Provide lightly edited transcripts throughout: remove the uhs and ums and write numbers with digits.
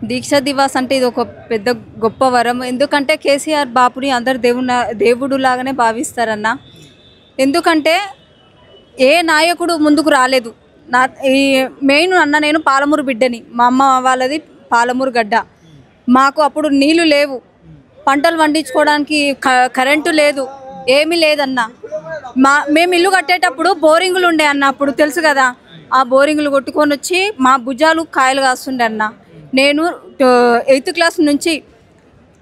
దీక్ష దివాస్ అంటే ఇది ఒక పెద్ద గొప్ప వరం. ఎందుకంటే కేసీఆర్ బాపుని అందరు దేవుడు లాగానే భావిస్తారన్న. ఎందుకంటే ఏ నాయకుడు ముందుకు రాలేదు. ఈ మెయిన్ అన్న, నేను పాలమూరు బిడ్డని, మా అమ్మ వాళ్ళది పాలమూరు గడ్డ. మాకు అప్పుడు నీళ్లు లేవు, పంటలు పండించుకోవడానికి కరెంటు లేదు, ఏమీ లేదన్న. మేము ఇల్లు కట్టేటప్పుడు బోరింగులు ఉండే అన్న, అప్పుడు తెలుసు కదా. ఆ బోరింగులు కొట్టుకొని వచ్చి మా భుజాలు కాయలు కాస్తుండే అన్న. నేను 8th క్లాస్ నుంచి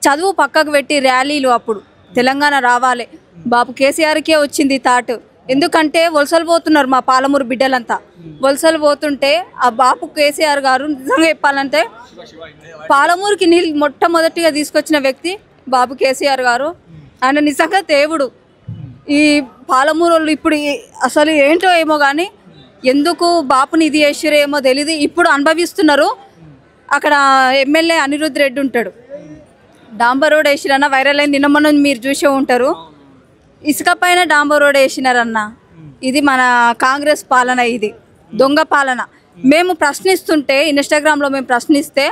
చదువు పక్కకు పెట్టి ర్యాలీలు, అప్పుడు తెలంగాణ రావాలి బాపు కేసీఆర్కే వచ్చింది థాట్. ఎందుకంటే వలసలు పోతున్నారు మా పాలమూరు బిడ్డలంతా. వలసలు పోతుంటే ఆ బాపు కేసీఆర్ గారు నిజంగా చెప్పాలంటే పాలమూరుకి నీళ్ళు మొట్టమొదటిగా తీసుకొచ్చిన వ్యక్తి బాపు కేసీఆర్ గారు. ఆయన నిజంగా దేవుడు. ఈ పాలమూరు వాళ్ళు ఇప్పుడు అసలు ఏంటో ఏమో కానీ ఎందుకు బాపుని ఇది చేసిరో ఏమో తెలియదు, ఇప్పుడు అనుభవిస్తున్నారు. అక్కడ ఎమ్మెల్యే అనిరుద్ధ్ రెడ్డి ఉంటాడు, డాంబర్ రోడ్ వేసిరన్న, వైరల్ అయింది నిన్న మొన్న, మీరు చూసే ఉంటారు. ఇసుక పైన డాంబర్ రోడ్ వేసినారన్న. ఇది మన కాంగ్రెస్ పాలన, ఇది దొంగ పాలన. మేము ప్రశ్నిస్తుంటే ఇన్స్టాగ్రామ్లో మేము ప్రశ్నిస్తే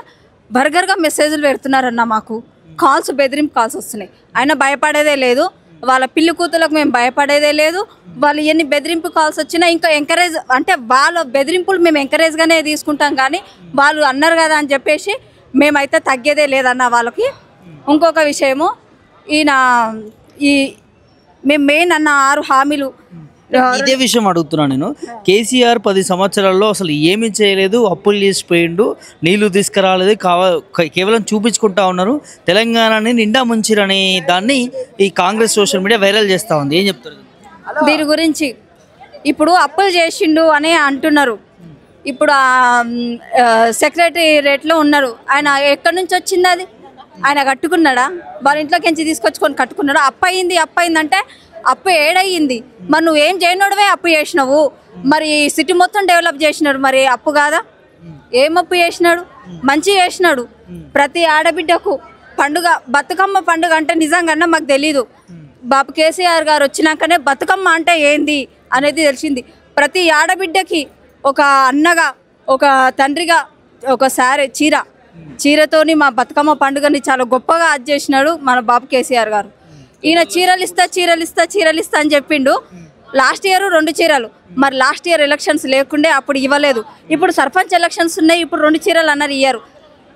బర్గర్గా మెసేజ్లు పెడుతున్నారన్న. మాకు కాల్స్, బెదిరింపు కాల్స్ వస్తున్నాయి. ఆయన భయపడేదే లేదు, వాళ్ళ పిల్లి కూతులకు మేము భయపడేదే లేదు. వాళ్ళు ఎన్ని బెదిరింపు కాల్స్ వచ్చినా ఇంకా ఎంకరేజ్, అంటే వాళ్ళ బెదిరింపులు మేము ఎంకరేజ్గానే తీసుకుంటాం. కానీ వాళ్ళు అన్నారు కదా అని చెప్పేసి మేమైతే తగ్గేదే లేదన్న వాళ్ళకి. ఇంకొక విషయము, ఈయన మేము మెయిన్ అన్న 6 హామీలు. ఇదే విషయం అడుగుతున్నాను నేను. కేసీఆర్ 10 సంవత్సరాల్లో అసలు ఏమీ చేయలేదు, అప్పులు చేసిపోయిండు, నీళ్లు తీసుకురాలేదు, కేవలం చూపించుకుంటా ఉన్నారు. తెలంగాణని నిండా ముంచిరని దాన్ని ఈ కాంగ్రెస్ సోషల్ మీడియా వైరల్ చేస్తూ ఉంది. ఏం చెప్తారు దీని గురించి? ఇప్పుడు అప్పులు చేసిండు అని అంటున్నారు. ఇప్పుడు సెక్రటేరియట్లో ఉన్నారు. ఆయన ఎక్కడి నుంచి వచ్చింది? అది ఆయన కట్టుకున్నాడా? వాళ్ళ ఇంట్లోకించి తీసుకొచ్చుకొని కట్టుకున్నాడా? అప్పు అయిందంటే అప్పు ఏడయ్యింది. మరి నువ్వేం చేయనోడవే అప్పు చేసినావు. మరి సిటీ మొత్తం డెవలప్ చేసినాడు, మరి అప్పు కాదా? ఏం అప్పు చేసినాడు? మంచి చేసినాడు. ప్రతి ఆడబిడ్డకు పండుగ, బతుకమ్మ పండుగ అంటే నిజంగా మాకు తెలీదు. బాపు కేసీఆర్ గారు వచ్చినాకనే బతుకమ్మ అంటే ఏంది అనేది తెలిసింది. ప్రతి ఆడబిడ్డకి ఒక అన్నగా, ఒక తండ్రిగా ఒక చీరతోని మా బతుకమ్మ పండుగని చాలా గొప్పగా అది చేసినాడు మన బాపు కేసీఆర్ గారు. ఈయన చీరలిస్తా అని చెప్పిండు. లాస్ట్ ఇయర్ 2 చీరలు. మరి లాస్ట్ ఇయర్ ఎలక్షన్స్ లేకుండే అప్పుడు ఇవ్వలేదు. ఇప్పుడు సర్పంచ్ ఎలక్షన్స్ ఉన్నాయి, ఇప్పుడు 2 చీరలు అన్నారు ఇయ్యారు.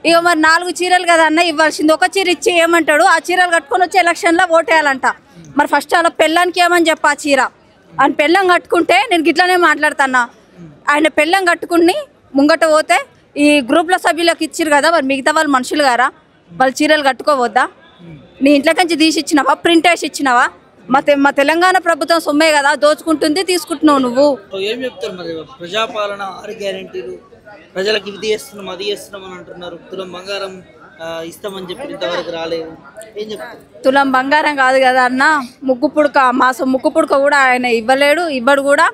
ఇక మరి 4 చీరలు కదా అన్న ఇవ్వాల్సింది. ఒక చీర ఇచ్చి ఏమంటాడు? ఆ చీరలు కట్టుకొని వచ్చి ఎలక్షన్లో ఓటేయాలంట. మరి ఫస్ట్ అలా పెళ్ళానికి ఏమని చెప్ప, ఆ చీర ఆయన పెళ్ళం కట్టుకుంటే నేను గిట్లనే మాట్లాడుతున్నా. ఆయన పెళ్ళం కట్టుకుని ముంగట పోతే ఈ గ్రూప్ల సభ్యులకు ఇచ్చిరు కదా, మరి మిగతా వాళ్ళు మనుషులు గారా? వాళ్ళు చీరలు కట్టుకోవద్దా? నీ ఇంట్లోకించి తీసి ఇచ్చినావా? ప్రింట్ వేసి ఇచ్చినావా? మా తెలంగాణ ప్రభుత్వం సొమ్మే కదా దోచుకుంటుంది, తీసుకుంటున్నావు నువ్వు. ఏం చెప్తారు మరి? ప్రజాపాలన 6 గ్యారెంటీలు ప్రజలకు ఇది చేస్తున్నాం అది చేస్తున్నాం అని అంటున్నారు. తులం బంగారం ఇస్తామని చెప్పి ఇంతవరకు రాలేదు. ఏం చెప్తారు? తులం బంగారం కాదు కదా అన్న, ముగ్గు పుడక కూడా ఆయన ఇవ్వడు కూడా.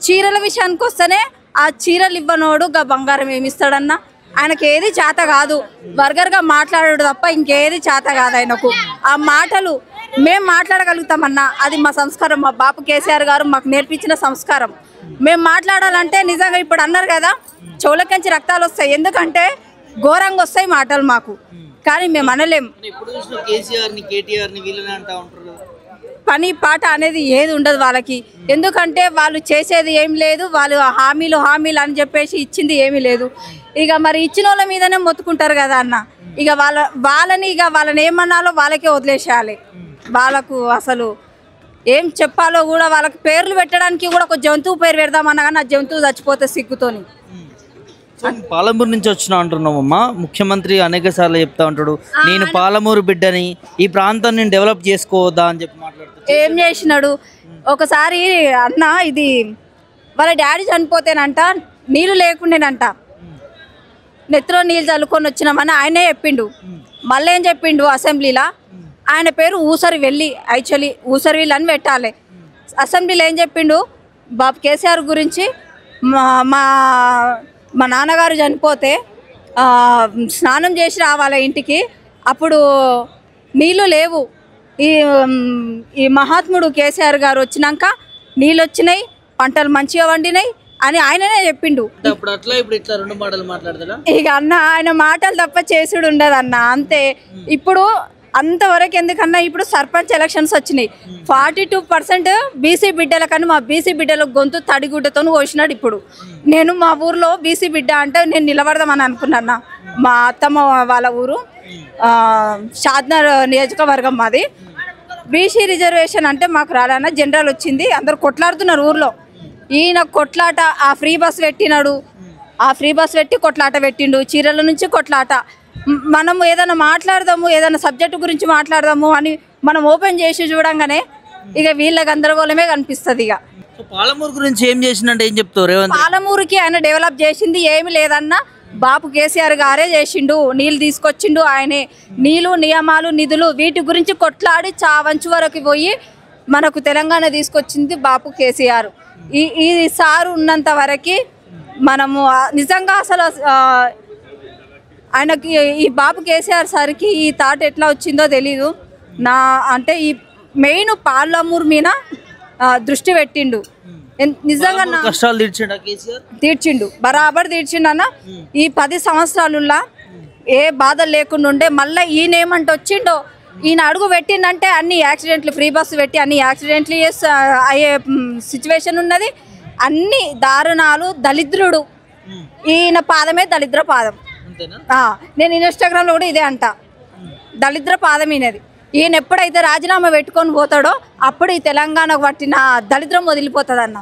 చీరల విషయానికి వస్తేనే ఆ చీరలు ఇవ్వనోడు గా బంగారం ఏమిస్తాడన్నా? ఆయనకి ఏది చేత కాదు, బర్గర్గా మాట్లాడాడు తప్ప ఇంకేది చేత కాదు ఆయనకు. ఆ మాటలు మేము మాట్లాడగలుగుతామన్నా, అది మా సంస్కారం. మా బాపు కేసీఆర్ గారు మాకు నేర్పించిన సంస్కారం. మేము మాట్లాడాలంటే నిజంగా ఇప్పుడు అన్నారు కదా చెవులకించి రక్తాలు వస్తాయి, ఎందుకంటే ఘోరంగా వస్తాయి మాటలు మాకు. కానీ మేము అనలేం. పని పాట అనేది ఏది ఉండదు వాళ్ళకి. ఎందుకంటే వాళ్ళు చేసేది ఏం లేదు, వాళ్ళు హామీలు అని చెప్పేసి ఇచ్చింది ఏమీ లేదు. ఇక మరి ఇచ్చిన వాళ్ళ మీదనే మొత్తుకుంటారు కదా అన్న. ఇక వాళ్ళని ఏమన్నాలో వాళ్ళకే వదిలేసేయాలి. వాళ్ళకు అసలు ఏం చెప్పాలో కూడా, వాళ్ళకి పేర్లు పెట్టడానికి కూడా ఒక జంతువు పేరు పెడదామన్నా కానీ ఆ జంతువు చచ్చిపోతే సిగ్గుతోని. పాలమూరు నుంచి వచ్చినా అంటున్నామమ్మా. ముఖ్యమంత్రి అనేక సార్లు చెప్తా ఉంటాడు, నేను పాలమూరు బిడ్డని, ఈ ప్రాంతాన్ని నేను డెవలప్ చేసుకోవద్దా అని చెప్పి మాట్లాడుతాడు. ఏం చేసినాడు? ఒకసారి అన్న, ఇది వాళ్ళ డాడీ చనిపోతేనంట నీళ్ళు లేకుండేనంట, నెత్తిలో నీళ్ళు చల్లుకొని వచ్చినామని ఆయనే చెప్పిండు. మళ్ళీ ఏం చెప్పిండు అసెంబ్లీలో? ఆయన పేరు ఊసరివెల్లి, యాక్చువల్లీ ఊసరివెల్లి అని పెట్టాలి. అసెంబ్లీలో ఏం చెప్పిండు? బాబు కేసీఆర్ గురించి, మా నాన్నగారు చనిపోతే స్నానం చేసి రావాలి ఇంటికి, అప్పుడు నీళ్ళు లేవు. ఈ మహాత్ముడు కేసీఆర్ గారు వచ్చినాక నీళ్ళు వచ్చినాయి, పంటలు మంచిగా వండినాయి. అని ఆయననే చెప్పిండు. అప్పుడు అట్లా ఇప్పుడు ఇట్లా రెండు మాటలు మాట్లాడతాడా? ఇక అన్న ఆయన మాటలు తప్ప చేసుడు ఉండదు అన్న, అంతే. ఇప్పుడు అంతవరకు ఎందుకన్నా ఇప్పుడు సర్పంచ్ ఎలక్షన్స్ వచ్చినాయి, 42% బీసీ బిడ్డల కానీ మా బీసీ బిడ్డల గొంతు తడిగుడ్డతో కోసినాడు. ఇప్పుడు నేను మా ఊర్లో బీసీ బిడ్డ అంటే నేను నిలబడదామని అనుకున్నా. మా అత్తమ్మ వాళ్ళ ఊరు షాద్నగర్ నియోజకవర్గం మాది. బీసీ రిజర్వేషన్ అంటే మాకు రాలన్న, జనరల్ వచ్చింది. అందరు కొట్లాడుతున్నారు ఊర్లో. ఈయన కొట్లాట, ఆ ఫ్రీ బస్ పెట్టినాడు, ఆ ఫ్రీ బస్ పెట్టి కొట్లాట పెట్టిండు, చీరల నుంచి కొట్లాట. మనం ఏదైనా మాట్లాడదాము, ఏదైనా సబ్జెక్టు గురించి మాట్లాడదాము అని మనం ఓపెన్ చేసి చూడంగానే ఇక వీళ్ళ గందరగోళమే కనిపిస్తుంది. ఇక పాలమూరు గురించి ఏం చేసిందంటే ఏం చెప్తారు? పాలమూరుకి ఆయన డెవలప్ చేసింది ఏమి లేదన్నా, బాపు కేసీఆర్ గారే చేసిండు. నీళ్ళు తీసుకొచ్చిండు ఆయనే. నీళ్ళు, నియమాలు, నిధులు వీటి గురించి కొట్లాడి చావంచు వరకు పోయి మనకు తెలంగాణ తీసుకొచ్చింది బాపు కేసీఆర్. ఈ సారు ఉన్నంత వరకు మనము నిజంగా అసలు ఆయనకి, ఈ బాపు కేసీఆర్ సార్కి ఈ థాట్ ఎట్లా వచ్చిందో తెలీదు. అంటే ఈ మెయిన్ పాలమూరు మీద దృష్టి పెట్టిండు. నిజంగా కష్టాలు తీర్చిండు, బరాబర్ తీర్చిండు అన్న. ఈ 10 సంవత్సరాలులా ఏ బాధలు లేకుండా ఉండే. మళ్ళీ ఈయన ఏమంటే వచ్చిండో, ఈయన అడుగు పెట్టిండంటే అన్ని యాక్సిడెంట్లు, ఫ్రీ బస్సు పెట్టి అన్ని యాక్సిడెంట్లు అయ్యే సిచ్యువేషన్ ఉన్నది. అన్ని దారుణాలు. దళిద్రుడు, ఈయన పాదమే దళిద్ర పాదం. నేను ఇన్స్టాగ్రామ్లో కూడా ఇదే అంట, దళిద్ర పాదం ఈయనది. ఈయన ఎప్పుడైతే రాజీనామా పెట్టుకొని పోతాడో అప్పుడు ఈ తెలంగాణకు పట్టిన దళిద్రం వదిలిపోతుంది అన్న.